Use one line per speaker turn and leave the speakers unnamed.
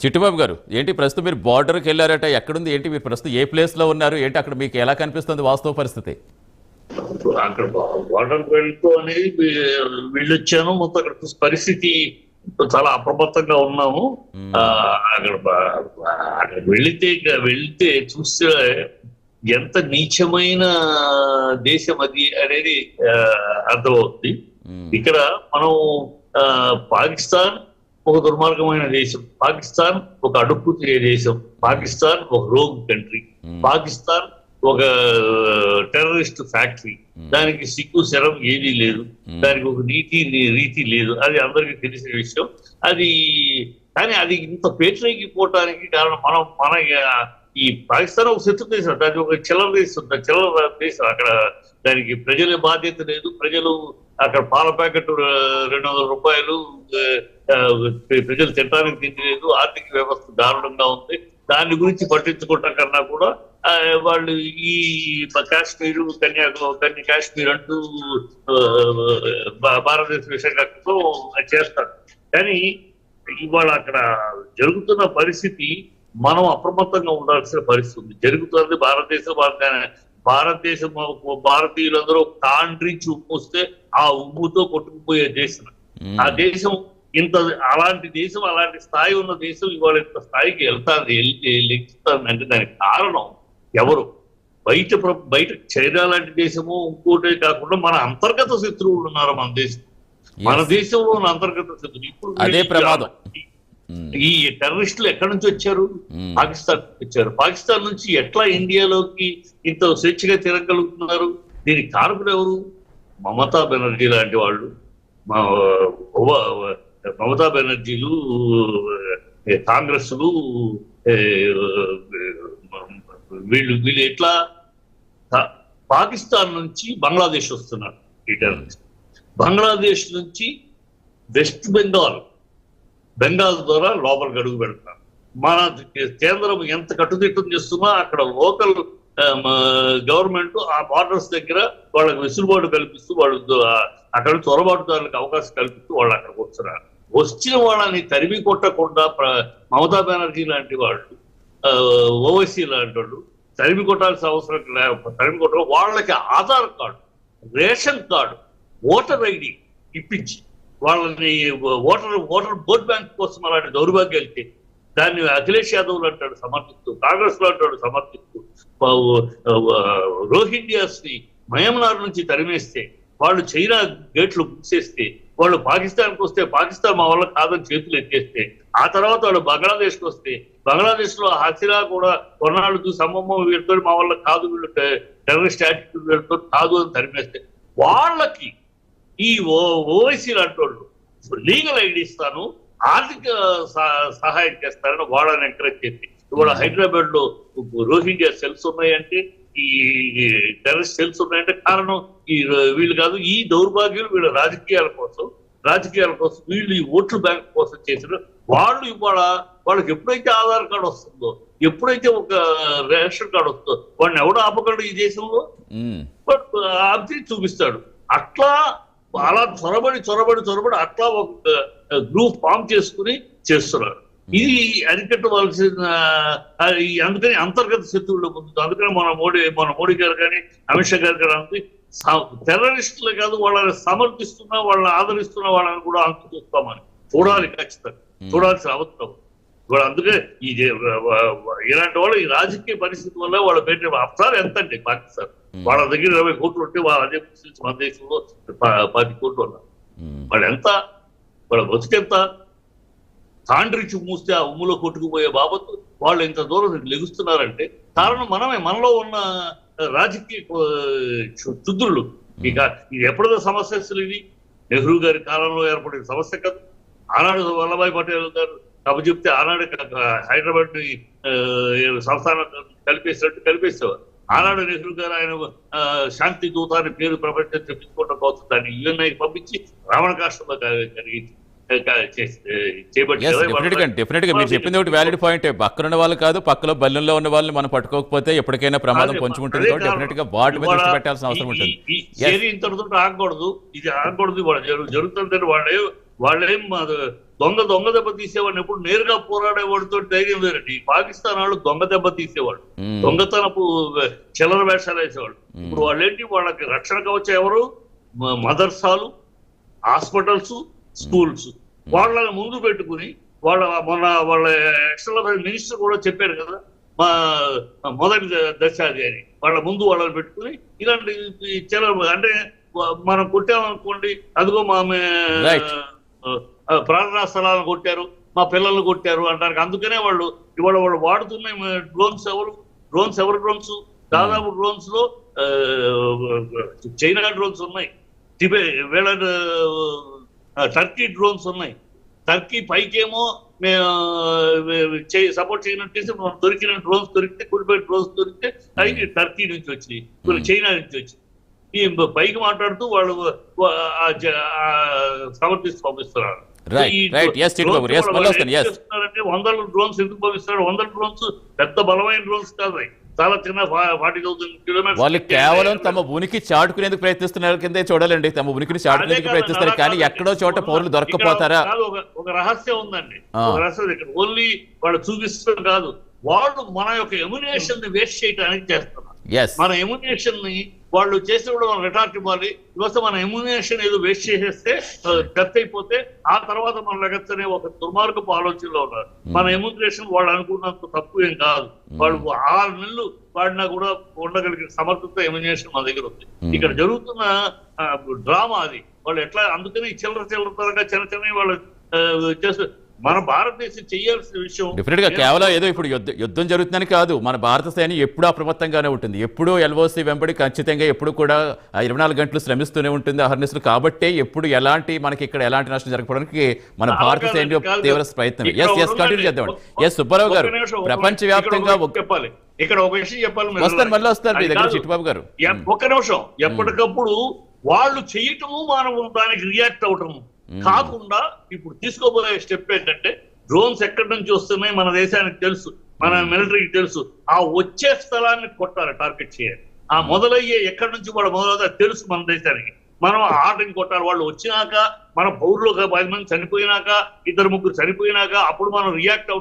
చిట్టిబాబు గారు, ఏంటి ప్రస్తుతం మీరు బార్డర్కి వెళ్ళారట, ఎక్కడుంది ఏంటి, మీరు ప్రస్తుతం ఏ ప్లేస్లో ఉన్నారు ఏంటి, అక్కడ మీకు ఎలా కనిపిస్తుంది వాస్తవ పరిస్థితి?
అక్కడ బార్డర్ వెళ్తూ అనేది వెళ్ళొచ్చాను. మొత్తం అక్కడ పరిస్థితి చాలా అప్రమత్తంగా ఉన్నాము. అక్కడ వెళ్తే చూస్తే ఎంత నీచమైన దేశం అది అనేది అర్థమవుతుంది. ఇక్కడ మనం పాకిస్తాన్ ఒక దుర్మార్గమైన దేశం, పాకిస్తాన్ ఒక అడుక్కు తినే దేశం, పాకిస్తాన్ ఒక రోగ్ కంట్రీ, పాకిస్తాన్ ఒక టెర్రరిస్ట్ ఫ్యాక్టరీ. దానికి సిగ్గు శరం ఏదీ లేదు, దానికి ఒక రీతి లేదు. అది అందరికీ తెలిసిన విషయం. కానీ అది ఇంత పేటరేగిపోవటానికి కారణం మన ఈ పాకిస్తాన్ ఒక శత్రు దేశం, దానికి ఒక చిల్లర దేశం. అక్కడ దానికి ప్రజల బాధ్యత లేదు. ప్రజలు అక్కడ పాల ప్యాకెట్ 200 రూపాయలు, ప్రజలు తినడానికి తిండి లేదు. ఆర్థిక వ్యవస్థ దారుణంగా ఉంది. దాని గురించి పట్టించుకోవటం కన్నా కూడా వాళ్ళు ఈ కాశ్మీర్, కాశ్మీర్ అంటూ భారతదేశ విశాఖతో చేస్తారు. కానీ ఇవాళ అక్కడ జరుగుతున్న పరిస్థితి మనం అప్రమత్తంగా ఉండాల్సిన పరిస్థితి ఉంది. జరుగుతున్నది భారతదేశం భారతీయులందరూ కాండ్రించి ఉప్పు వస్తే ఆ ఉప్పుతో కొట్టుకుపోయే దేశం. ఆ దేశం అలాంటి దేశం, అలాంటి స్థాయి ఉన్న దేశం ఇవాళ ఇంత స్థాయికి లెక్కిస్తుంది అంటే దానికి కారణం ఎవరు? బయట చైనా లాంటి దేశము, ఇంకోటే కాకుండా మన అంతర్గత శత్రువులు ఉన్నారు మన దేశంలో ఉన్న అంతర్గత శత్రువులు. ఇప్పుడు
అదే ప్రమాదం.
ఈ టెర్రరిస్టులు ఎక్కడి నుంచి వచ్చారు? పాకిస్తాన్ వచ్చారు. పాకిస్తాన్ నుంచి ఎట్లా ఇండియాలోకి ఇంత స్వేచ్ఛగా తిరగలుగుతున్నారు? దీనికి కారకులు ఎవరు? మమతా బెనర్జీ లాంటి వాళ్ళు. మమతా బెనర్జీలు, కాంగ్రెస్లు, వీళ్ళు ఎట్లా పాకిస్తాన్ నుంచి బంగ్లాదేశ్ వస్తున్నారు ఈ టెర్రరిస్ట్. బంగ్లాదేశ్ నుంచి వెస్ట్ బెంగాల్ ద్వారా లోపలికి అడుగు పెడుతున్నారు. మన కేంద్రం ఎంత కట్టుదిట్టం చేస్తున్నా అక్కడ లోకల్ గవర్నమెంట్ ఆ బార్డర్స్ దగ్గర వాళ్ళకి వెసులుబాటు కల్పిస్తూ, వాళ్ళు అక్కడ చొరబాటుదారులకు అవకాశం కల్పిస్తూ వాళ్ళు అక్కడికి వస్తున్నారు. వచ్చిన వాళ్ళని తరిమి కొట్టకుండా మమతా బెనర్జీ లాంటి వాళ్ళు, ఓవైసీ లాంటి వాళ్ళు తరిమి కొట్టాల్సిన అవసరం తరిమి కొట్ట వాళ్ళకి Aadhaar card, ration card, voter ID ఇప్పించి వాళ్ళని ఓటర్ ఓట్ బ్యాంక్ కోసం అలాంటి దౌర్భాగ్యాలు చేసి దాన్ని అఖిలేష్ యాదవ్ అంటాడు సమర్థిస్తూ, కాంగ్రెస్ లో అంటాడు సమర్థిస్తూ, రోహింగ్యాస్ ని మయన్మార్ నుంచి తరిమేస్తే, వాళ్ళు చైనా గేట్లు మూసేస్తే, వాళ్ళు పాకిస్తాన్కి వస్తే పాకిస్తాన్ మా వల్ల కాదని చేతులు ఎత్తేస్తే, ఆ తర్వాత వాళ్ళు బంగ్లాదేశ్కి వస్తే బంగ్లాదేశ్ లో హసీనా కూడా కొన్నాళ్ళు చూసి అమ్మమ్మ వీళ్ళతో మా వల్ల కాదు, వీళ్ళు టెర్రరిస్ట్ యాటిట్యూడ్ వీళ్ళతో కాదు అని తరిమేస్తే, వాళ్ళకి ఈ ఓవైసీ లాంటి వాళ్ళు లీగల్ ఐడి ఇస్తాను, ఆర్థిక సహాయం చేస్తారని వాళ్ళని ఎంకరేజ్ చేసి ఇవాళ హైదరాబాద్ లో రోహింగ్యా సెల్స్ ఉన్నాయంటే, ఈ టెర్రరిస్ట్ సెల్స్ ఉన్నాయంటే కారణం వీళ్ళు కాదు. ఈ దౌర్భాగ్యులు వీళ్ళ రాజకీయాల కోసం వీళ్ళు ఈ ఓట్లు బ్యాంక్ కోసం చేసిన వాళ్ళు ఇవాళ వాళ్ళకి ఎప్పుడైతే ఆధార్ కార్డు వస్తుందో, ఎప్పుడైతే ఒక రేషన్ కార్డు వస్తుందో, వాడిని ఎవడు ఆపగలడు ఈ దేశంలో? ఆపి చూపిస్తాడు. అట్లా అలా చొరబడి అట్లా ఒక గ్రూప్ ఫామ్ చేసుకుని చేస్తున్నారు. ఇది అరికట్టవలసిన, అందుకని అంతర్గత శత్రువుల ముందు. అందుకని మన మోడీ గారు కానీ అమిత్ షా గారు కానీ టెర్రరిస్టులు కాదు, వాళ్ళని సమర్థిస్తున్నా, వాళ్ళని ఆదరిస్తున్న వాళ్ళని కూడా అంతు చూస్తామని చూడాలి, ఖచ్చితంగా చూడాల్సిన అవసరం. ఇవాళ అందుకే ఇలాంటి వాళ్ళు ఈ రాజకీయ పరిస్థితి వల్ల వాళ్ళ పేరు అప్సార్ ఎంత అండి పాకిస్తాన్, వాళ్ళ దగ్గర 20 కోట్లు ఉంటే వాళ్ళ అదే మన దేశంలో 10 కోట్లు ఉన్నారు. వాళ్ళు ఎంత, వాళ్ళ బతుకెంత? తాండ్రిచ్చి మూస్తే ఆ ఉమ్ములో కొట్టుకుపోయే బాబత్తు వాళ్ళు ఇంత దూరం లెగుస్తున్నారంటే కారణం మనమే, మనలో ఉన్న రాజకీయ క్షుద్రులు. ఇక ఇది ఎప్పుడో సమస్య అసలు, ఇది నెహ్రూ గారి కాలంలో ఏర్పడిన సమస్య కాదు. ఆనాడు వల్లభాయ్ పటేల్ గారు చెప్తే ఆనాడు హైదరాబాద్ ని సంస్థానం కలిపేసేవారు. ఆనాడు నెహ్రూ గారు ఆయన శాంతి దూత అని పేరు ప్రపంచం చెప్పించుకోవడం కోసం దాన్ని యుఎన్ఐకి పంపించి రావణ కాష్టంలో కలిగించి
డెఫినెట్ గా మీరు చెప్పింది ఒకటి వ్యాలిడ్ పాయింట్. పక్కన ఉన్న వాళ్ళు కాదు, పక్కలో బల్లెంలో ఉన్న వాళ్ళని మనం పట్టుకోకపోతే ఎప్పటికైనా ప్రమాదం పొంచుకుంటుంది. డెఫినెట్ గా వాటి మీద దృష్టి పెట్టాల్సిన అవసరం ఉంటుంది.
ఇంతటితో ఆగకూడదు, ఇది ఆగకూడదు. జరుగుతుందని వాళ్ళేం దొంగ దెబ్బ తీసేవాడిని ఎప్పుడు నేరుగా పోరాడేవాడితో ధైర్యం వేరండి. ఈ పాకిస్తాన్ వాళ్ళు దొంగ దెబ్బ తీసేవాడు, దొంగతనపు చిల్లర వేషాలు వేసేవాళ్ళు. ఇప్పుడు వాళ్ళు ఏంటి, వాళ్ళకి రక్షణ కవచం ఎవరు? మదర్సాలు, హాస్పిటల్స్, స్కూల్స్. వాళ్ళని ముందు పెట్టుకుని వాళ్ళ ఎక్స్టర్నల్ అఫైర్స్ మినిస్టర్ కూడా చెప్పారు కదా, మా మొదటి దశ అది అని. వాళ్ళ ముందు వాళ్ళని పెట్టుకుని ఇలాంటి చిల్లర అంటే మనం కొట్టామనుకోండి, అదిగో మా ప్రార్థనా స్థలాలను కొట్టారు, మా పిల్లల్ని కొట్టారు అంటారు. అందుకనే ఇవాళ వాళ్ళు వాడుతున్న డ్రోన్స్ ఎవరు డ్రోన్స్? దాదాపు డ్రోన్స్ లో చైనా డ్రోన్స్ ఉన్నాయి, టర్కీ డ్రోన్స్ ఉన్నాయి. టర్కీ పైకేమో సపోర్ట్ చేయనట్టేసి దొరికిన డ్రోన్స్ దొరికితే, కుడిపోయిన డ్రోన్స్ దొరికితే అవి టర్కీ నుంచి వచ్చినాయి, కొన్ని చైనా నుంచి వచ్చినాయి. ఈ పైకి మాట్లాడుతూ వాళ్ళు సమర్థిస్తూ పంపిస్తున్నారు. వందల డ్రోన్స్ ఎందుకు పంపిస్తున్నారు? 100 డ్రోన్స్ పెద్ద బలమైన డ్రోన్స్ కాదు, చాలా చిన్న 40,000 కిలోమీటర్స్.
వాళ్ళు కేవలం తమ ఉనికి చాటుకునేందుకు ప్రయత్నిస్తున్నారు కిందే చూడాలండి. తమ ఉనికిని చాటుకునేందుకు ప్రయత్నిస్తారు, కానీ ఎక్కడో చోట పౌరులు దొరకపోతారా?
ఒక రహస్యం ఉందండి, ఒక రహస్యం. ఇక్కడ ఓన్లీ వాళ్ళు చూపిస్తారు కాదు, వాళ్ళు మన యొక్క ఎమ్యునేషన్ ని వేస్ట్ చేయడానికి చేస్తున్నారు. మన ఎమ్యునేషన్ ని వాళ్ళు చేసినప్పుడు మనం రిటార్ట్ ఇవ్వాలి. ఇవస్తే మన ఎమ్యునేషన్ ఏదో వేస్ట్ చేసేస్తే డెత్ అయిపోతే ఆ తర్వాత మన లెగచ్చనే ఒక దుర్మార్గపు ఆలోచనలో ఉన్నారు. మన ఎమ్యునేషన్ వాళ్ళు అనుకున్నంత తప్పు ఏం కాదు. వాళ్ళు 6 నెలలు వాడినా కూడా ఉండగలిగిన సమర్థత ఎమ్యునేషన్ మన దగ్గర ఉంది. ఇక్కడ జరుగుతున్న డ్రామా అది. వాళ్ళు ఎట్లా, అందుకని చిల్లరగా చిన్న చిన్న వాళ్ళు చేస్తారు. మన భారతదేశం చేయాల్సిన విషయం
డెఫినెట్ గా కేవలం ఏదో ఇప్పుడు యుద్ధం జరుగుతుందని కాదు. మన భారత సైన్యం ఎప్పుడూ అప్రమత్తంగానే ఉంటుంది, ఎప్పుడూ ఎల్ఓసి వెంబడి ఖచ్చితంగా ఎప్పుడు కూడా 24 గంటలు శ్రమిస్తూనే ఉంటుంది అహర్నిశలు. కాబట్టే ఎప్పుడు మనకి ఇక్కడ ఎలాంటి నష్టం జరగడానికి మన భారత సైన్యం తీవ్ర ప్రయత్నం. కంటిన్యూ చేద్దాం. సుబ్బారావు గారు, ప్రపంచవ్యాప్తంగా
చెప్పాలి, ఇక్కడ ఒక విషయం చెప్పాలి.
వస్తారు, మళ్ళీ వస్తారు మీ దగ్గర చిట్టుబాబు గారు.
ఒక్క నిమిషం. ఎప్పటికప్పుడు వాళ్ళు చేయటము, మనం దానికి రియాక్ట్ అవటము కాకుండా ఇప్పుడు తీసుకోబోయే స్టెప్ ఏంటంటే, డ్రోన్స్ ఎక్కడి నుంచి వస్తున్నాయి మన దేశానికి తెలుసు, మన మిలిటరీకి తెలుసు. ఆ వచ్చే స్థలాన్ని కొట్టాలి, టార్గెట్ చేయాలి. ఆ మొదలయ్యే ఎక్కడి నుంచి కూడా మొదలవుతా తెలుసు మన దేశానికి. మనం ఆటని కొట్టాలి. వాళ్ళు వచ్చినాక, మన పౌరులు 10 మంది చనిపోయినాక, 2-3 చనిపోయినాక అప్పుడు మనం రియాక్ట్